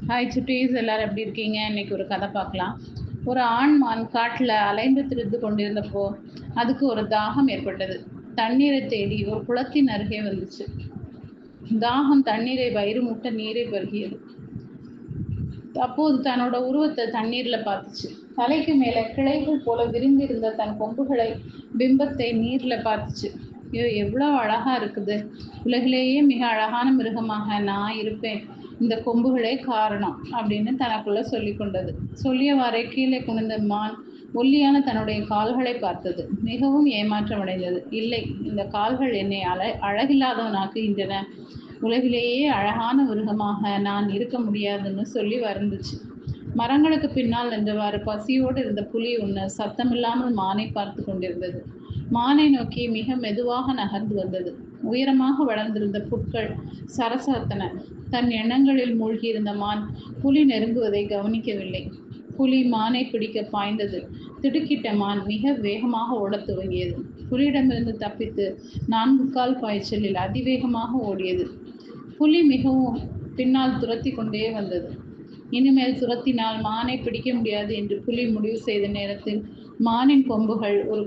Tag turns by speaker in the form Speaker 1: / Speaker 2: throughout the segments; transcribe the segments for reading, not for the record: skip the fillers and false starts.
Speaker 1: Hi சுட்டீஸ், எல்லாரும் எப்படி இருக்கீங்க? இன்னைக்கு ஒரு கதை பார்க்கலாம். ஒரு ஆண் மான் காட்டில் அலைந்து திரிந்து கொண்டிருந்தப்போ அதுக்கு ஒரு தாகம் ஏற்பட்டது. தண்ணீரை தேடி ஒரு குளத்தின் அருகே வந்துச்சு. தாகம் தண்ணீரை வயிறு முட்ட நீரை பருகியது. அப்போது தன்னோட உருவத்தை தண்ணீர்ல பார்த்துச்சு. தலைக்கு மேல கிளைகள் போல விரிந்திருந்த தன் கொம்புகளை பிம்பத்தை நீர்ல பார்த்துச்சு. ஐயோ, எவ்வளவு அழகா இருக்குது! உலகிலேயே மிக அழகான மிருகமாக நான் இருப்பேன். இந்த கொம்புகளே காரணம் அப்படின்னு தனக்குள்ள சொல்லி கொண்டது. சொல்லியவாறே கீழே குனிந்த மான் ஒல்லியான தன்னுடைய கால்களை பார்த்தது. மிகவும் ஏமாற்றம் அடைந்தது. இல்லை, இந்த கால்கள் என்னை அழகில்லாதவனாக்குகின்றன. உலகிலேயே அழகான மிருகமாக நான் இருக்க முடியாதுன்னு சொல்லி வருந்துச்சு. மரங்களுக்கு பின்னால் நின்றவாறு பசியோடு இருந்த புலி ஒன்று சத்தமில்லாமல் மானை பார்த்து கொண்டிருந்தது. மானை நோக்கி மிக மெதுவாக நகர்ந்து வந்தது. உயரமாக வளர்ந்திருந்த புற்கள் சரசரத்தன. தன் எண்ணங்களில் மூழ்கியிருந்த மான் புலி நெருங்குவதை கவனிக்கவில்லை. புலி மானை பிடிக்க பாய்ந்தது. திடுக்கிட்ட மான் மிக வேகமாக ஓடத் துவங்கியது. புலியிடமிருந்து தப்பித்து 4 கால் பாய்ச்சலில் அதிவேகமாக ஓடியது. புலி மிகவும் பின்னால் துரத்தி கொண்டே வந்தது. இனிமேல் துரத்தினால் மானை பிடிக்க முடியாது என்று புலி முடிவு செய்த நேரத்தில் மானின் கொம்புகள் ஒரு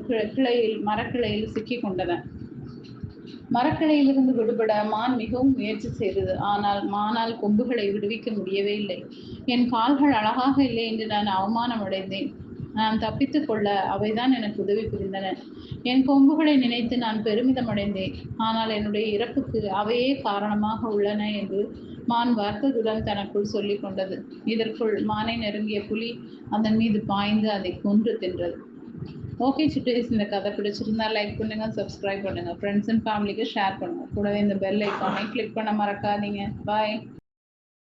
Speaker 1: மரக்கிளையில் சிக்கிக் கொண்டன. மரக்கிளையிலிருந்து விடுபட மான் மிகவும் முயற்சி செய்தது. ஆனால் மானால் கொம்புகளை விடுவிக்க முடியவே இல்லை. என் கால்கள் அழகாக இல்லை என்று நான் அவமானம் அடைந்தேன். நான் தப்பித்துக் கொள்ள அவைதான் எனக்கு உதவி புரிந்தன. என் கொம்புகளை நினைத்து நான் பெருமிதம் அடைந்தேன். ஆனால் என்னுடைய இறப்புக்கு அவையே காரணமாக உள்ளன என்று மான் வருத்தத்துடன் தனக்குள் சொல்லிக் கொண்டது. இதற்குள் மானை நெருங்கிய புலி அதன் மீது பாய்ந்து அதை கொன்று தின்றது. ஓகே சுட்டீஸ், இந்த கதை பிடிச்சிருந்தா லைக் பண்ணுங்க, சப்ஸ்கிரைப் பண்ணுங்க, ஃப்ரெண்ட்ஸ் அண்ட் ஃபேமிலிக்கு ஷேர் பண்ணுங்க. கூடவே இந்த பெல் ஐக்கானை கிளிக் பண்ண மறக்காதீங்க. பாய்.